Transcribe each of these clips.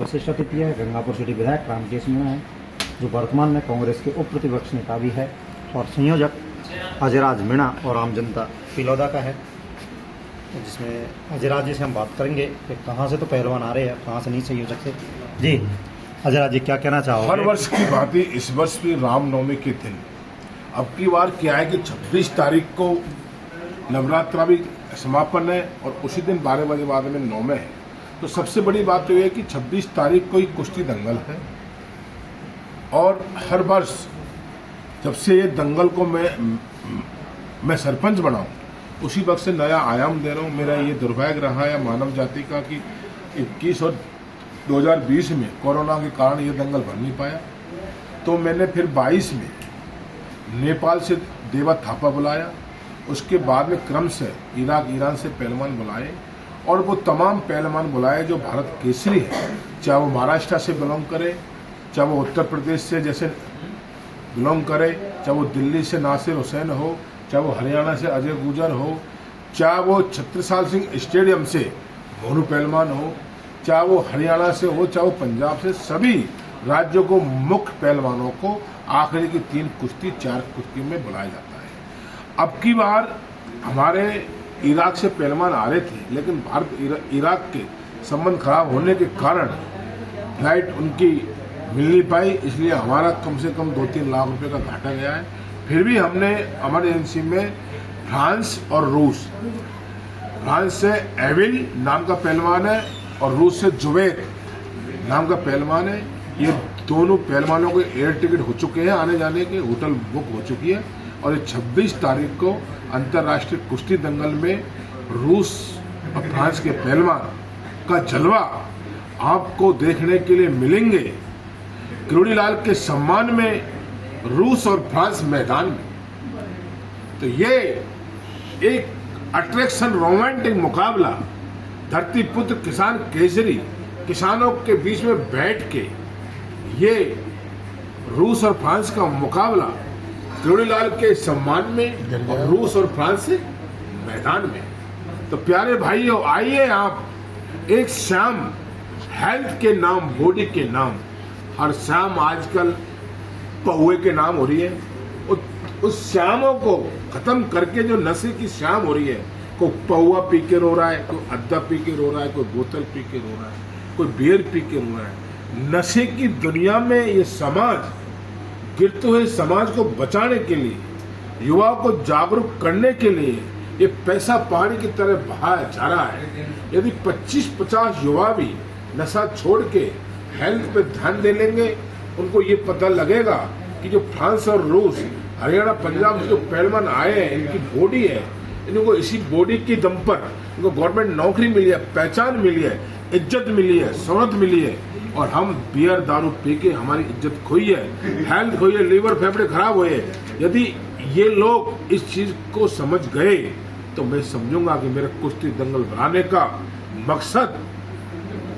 वशिष्ठ अतिथि है गंगापुर सिटी विधायक रामकेश मीणा है, जो वर्तमान में कांग्रेस के उप प्रतिपक्ष नेता भी है और संयोजक अजयराज मीणा और आम जनता पिलौदा का है, जिसमें अजयराज जी से हम बात करेंगे कि कहाँ से तो पहलवान आ रहे हैं, कहाँ से नहीं संयोजक से। जी अजयराज जी, क्या कहना चाहोगे? हर वर्ष की बात ही इस वर्ष भी रामनवमी के दिन अब की बार क्या है कि 26 तारीख को नवरात्रा भी समापन है और उसी दिन 12 बजे बाद में 9 में है। तो सबसे बड़ी बात तो यह है कि 26 तारीख को ही कुश्ती दंगल है और हर वर्ष जब से ये दंगल को मैं सरपंच बनाऊं उसी वक्त से नया आयाम दे रहा हूं। मेरा ये दुर्भाग्य रहा है मानव जाति का कि 21 और 2020 में कोरोना के कारण ये दंगल बन नहीं पाया, तो मैंने फिर 22 में नेपाल से देवा थापा बुलाया, उसके बाद में क्रम से इराक ईरान से पहलवान बुलाए और वो तमाम पहलवान बुलाए जो भारत केसरी है, चाहे वो महाराष्ट्र से बिलोंग करे, चाहे वो उत्तर प्रदेश से जैसे बिलोंग करे, चाहे वो दिल्ली से नासिर हुसैन हो, चाहे वो हरियाणा से अजय गुजर हो, चाहे वो छत्रसाल सिंह स्टेडियम से मोनू पहलवान हो, चाहे वो हरियाणा से हो, चाहे वो पंजाब से, सभी राज्यों को मुख्य पहलवानों को आखिरी की 3 कुश्ती 4 कुश्ती में बुलाया जाता है। अब की बार हमारे इराक से पहलवान आ रहे थे, लेकिन भारत इराक के संबंध खराब होने के कारण फ्लाइट उनकी मिल नहीं पाई, इसलिए हमारा कम से कम 2-3 लाख रुपए का घाटा गया है। फिर भी हमने हमारी एजेंसी में फ्रांस और रूस, फ्रांस से एविल नाम का पहलवान है और रूस से जुबैर नाम का पहलवान है। ये दोनों पहलवानों के एयर टिकट हो चुके हैं, आने जाने के होटल बुक हो चुकी है और ये 26 तारीख को अंतर्राष्ट्रीय कुश्ती दंगल में रूस और फ्रांस के पहलवान का जलवा आपको देखने के लिए मिलेंगे। किरोड़ीलाल के सम्मान में रूस और फ्रांस मैदान में, तो ये एक अट्रैक्शन रोमांटिक मुकाबला, धरती पुत्र किसान केसरी किसानों के बीच में बैठ के ये रूस और फ्रांस का मुकाबला किरोड़ीलाल के सम्मान में और रूस और फ्रांस से मैदान में। तो प्यारे भाइयों, आइए आप एक शाम हेल्थ के नाम, बॉडी के नाम, हर शाम आजकल पहुए के नाम हो रही है, उस शामों को खत्म करके जो नशे की शाम हो रही है, कोई पहुआ पी के रो रहा है, कोई अद्दा पी के रो रहा है, कोई बोतल पी के रो रहा है, कोई बियर पी के रो रहा है। नशे की दुनिया में ये समाज, गिरते हुए समाज को बचाने के लिए, युवाओं को जागरूक करने के लिए ये पैसा पहाड़ी की तरह बहाया जा रहा है। यदि 25-50 युवा भी नशा छोड़ के हेल्थ पे ध्यान दे लेंगे, उनको ये पता लगेगा कि जो फ्रांस और रूस, हरियाणा, पंजाब से जो पहलवान आए हैं, इनकी बॉडी है, इनको इसी बॉडी की दम पर इनको गवर्नमेंट नौकरी मिली है, पहचान मिली है, इज्जत मिली है, शोहरत मिली है, और हम बियर दारू पी के हमारी इज्जत खोई है, हेल्थ खोई है, लीवर फेफड़े खराब हुए। यदि ये लोग इस चीज को समझ गए तो मैं समझूंगा कि मेरे कुश्ती दंगल बनाने का मकसद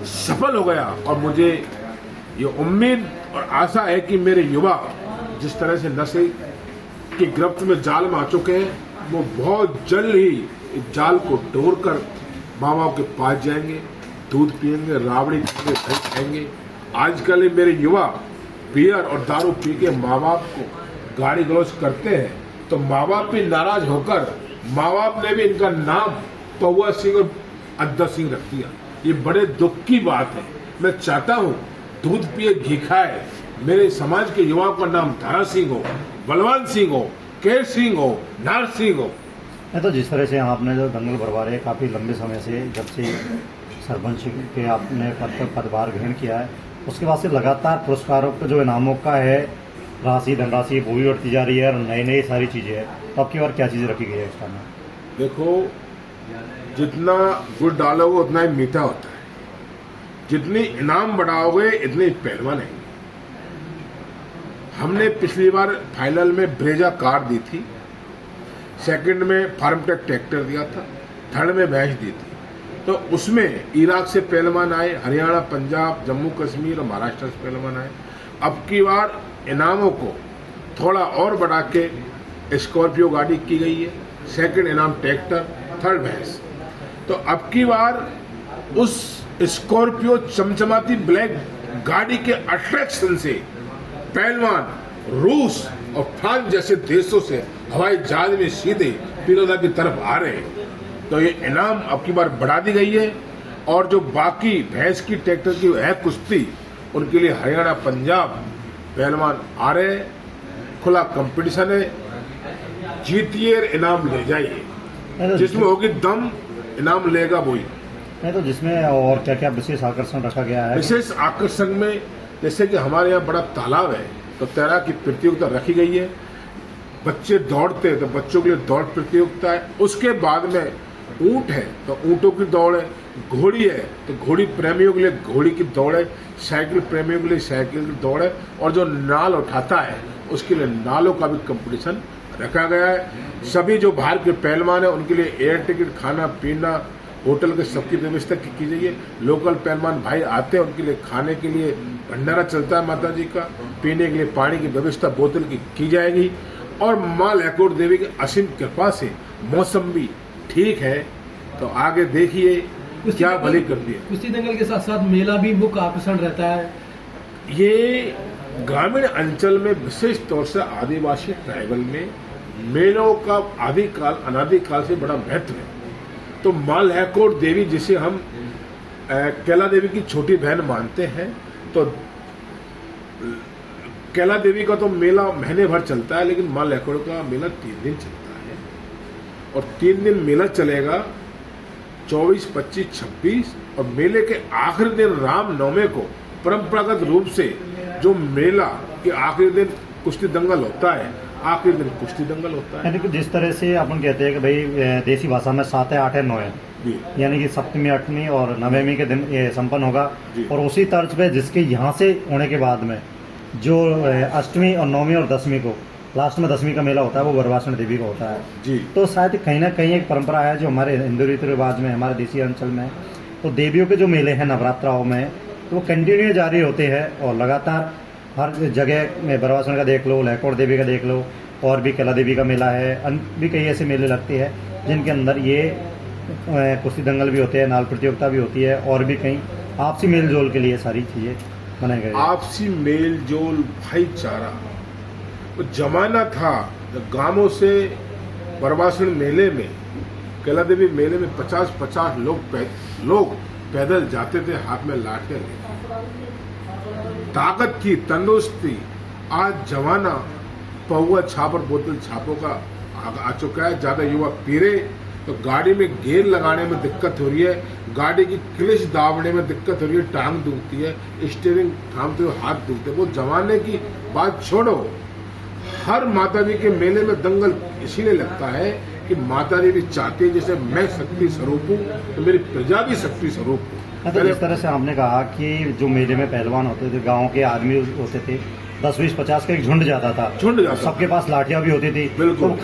सफल हो गया। और मुझे ये उम्मीद और आशा है कि मेरे युवा जिस तरह से नशे की गिरफ्त में जाल में आ चुके हैं, वो बहुत जल्द ही इस जाल को तोड़कर माँ बाप के पास जाएंगे, दूध पिएंगे, राबड़ी खाएंगे, दही खाएंगे। आजकल मेरे युवा बियर और दारू पी के माँ बाप को गाली गलौज करते हैं, तो माँ बाप भी नाराज होकर माँ बाप ने भी इनका नाम पौआ सिंह और अद्दा सिंह रख दिया। ये बड़े दुख की बात है। मैं चाहता हूँ दूध पिए घी खाए, मेरे समाज के युवाओं का नाम धारा सिंह हो, बलवान सिंह हो, केर सिंह हो, नार सिंह हो। तो जिस तरह से आपने जो दंगल भरवा रहे काफ़ी लंबे समय से, जब से सरपंच के आपने पदभार ग्रहण किया है, उसके बाद से लगातार पुरस्कारों का जो इनामों का है राशि, धनराशि वो भी बढ़ती जा रही है और नई सारी चीज़ें हैं। तो अब की बार क्या चीज़ें रखी गई है एक्स्ट्रा में? देखो, जितना गुड़ डालोगे उतना ही मीठा होता है। जितनी इनाम बढ़ाओगे इतने पहलवान है। हमने पिछली बार फाइनल में ब्रेजा कार दी थी, सेकंड में फार्मटेक ट्रैक्टर दिया था, थर्ड में भैंस दी थी। तो उसमें इराक से पहलवान आए, हरियाणा, पंजाब, जम्मू कश्मीर और महाराष्ट्र से पहलवान आए। अब की बार इनामों को थोड़ा और बढ़ा के स्कॉर्पियो गाड़ी की गई है, सेकंड इनाम ट्रैक्टर, थर्ड भैंस। तो अब की बार उस स्कॉर्पियो चमचमाती ब्लैक गाड़ी के अट्रैक्शन से पहलवान रूस और फ्रांस जैसे देशों से हवाई जहाज में सीधे पिरोदा की तरफ आ रहे हैं। तो ये इनाम अब की बार बढ़ा दी गई है और जो बाकी भैंस की ट्रैक्टर की है कुश्ती, उनके लिए हरियाणा पंजाब पहलवान आ रहे हैं। खुला कंपटीशन है, जीतिए इनाम ले जाइए, जिसमें होगी दम इनाम लेगा वही। नहीं तो जिसमें और क्या क्या विशेष आकर्षण रखा गया है? विशेष आकर्षण में जैसे कि हमारे यहाँ बड़ा तालाब है तो तैराकी प्रतियोगिता रखी गई है। बच्चे दौड़ते हैं तो बच्चों के लिए दौड़ प्रतियोगिता है। उसके बाद में ऊंट है तो ऊंटों की दौड़ है, घोड़ी है तो घोड़ी प्रेमियों के लिए घोड़ी की दौड़ है, साइकिल प्रेमियों के लिए साइकिल की दौड़ है, और जो नाल उठाता है उसके लिए नालों का भी कंपटीशन रखा गया है। सभी जो बाहर के पहलवान है उनके लिए एयर टिकट, खाना पीना, होटल के सबकी व्यवस्था की जाइए। लोकल पहलवान भाई आते हैं, उनके लिए खाने के लिए भंडारा चलता है माता जी का, पीने के लिए पानी की व्यवस्था बोतल की जाएगी। और माँ लहकोट देवी की असीम कृपा से मौसम भी ठीक है, तो आगे देखिए क्या भली करती है। कुश्ती दंगल के साथ साथ मेला भी मुख्य आकर्षण रहता है। ये ग्रामीण अंचल में विशेष तौर से आदिवासी ट्राइबल में मेलों का आदिकाल अनादिकाल से बड़ा महत्व है। तो माँ लहकोट देवी, जिसे हम कैला देवी की छोटी बहन मानते हैं, तो कैला देवी का तो मेला महीने भर चलता है, लेकिन माँ लहकोट का मेला 3 दिन चलता है। और 3 दिन मेला चलेगा, 24, 25, 26, और मेले के आखिरी दिन रामनवमी को परंपरागत रूप से जो मेला के आखिरी दिन कुश्ती दंगल होता है, आखिरी दिन कुश्ती दंगल होता है। यानी कि जिस तरह से अपन कहते हैं कि भाई देसी भाषा में 7 है, 8 है, 9 है, यानी कि सप्तमी, 8वीं और 9वीं के दिन ये संपन्न होगा। और उसी तर्ज पे जिसके यहाँ से होने के बाद में जो अष्टमी और 9वीं और 10वीं को लास्ट में 10वीं का मेला होता है, वो बरवासन देवी का होता है जी। तो शायद कहीं ना कहीं एक परंपरा है जो हमारे हिंदू रीति रिवाज में, हमारे देसी अंचल में, तो देवियों के जो मेले हैं नवरात्राओं में, तो वो कंटिन्यू जारी होते हैं और लगातार हर जगह में बरवासन का देख लो, लहकोट देवी का देख लो, और भी कैला देवी का मेला है, भी कई ऐसे मेले लगते हैं जिनके अंदर ये कुश्ती दंगल भी होते हैं, नाल प्रतियोगिता भी होती है, और भी कई आपसी मेल जोल के लिए सारी चीज़ें बनाई गई। आपसी मेल जोल, भाईचारा, वो जमाना था जब गांवों से बरवासन मेले में, कैला देवी मेले में 50-50 लोग पैदल जाते थे, हाथ में लाठियां लेकर। ताकत की, तंदुरुस्ती। आज जमाना पहुआ छाप और बोतल छापों का आ चुका है। ज्यादा युवा पी रहे तो गाड़ी में गेयर लगाने में दिक्कत हो रही है, गाड़ी की क्लिच दाबने में दिक्कत हो रही है, टांग दुखती है, स्टीयरिंग थामते हुए हाथ दुखते हैं। वो जमाने की बात छोड़ो, हर माता जी के मेले में दंगल इसीलिए लगता है कि माता जी भी चाहती है जैसे मैं शक्ति स्वरूप हूँ तो मेरी प्रजा भी शक्ति स्वरूप हूँ। तो इस तरह से आपने कहा कि जो मेले में पहलवान होते थे, गांव के आदमी होते थे, 10, 20, 50 का एक झुंड जाता था, झुंड जाता था। सबके पास लाठियां भी होती थी। बिल्कुल। तो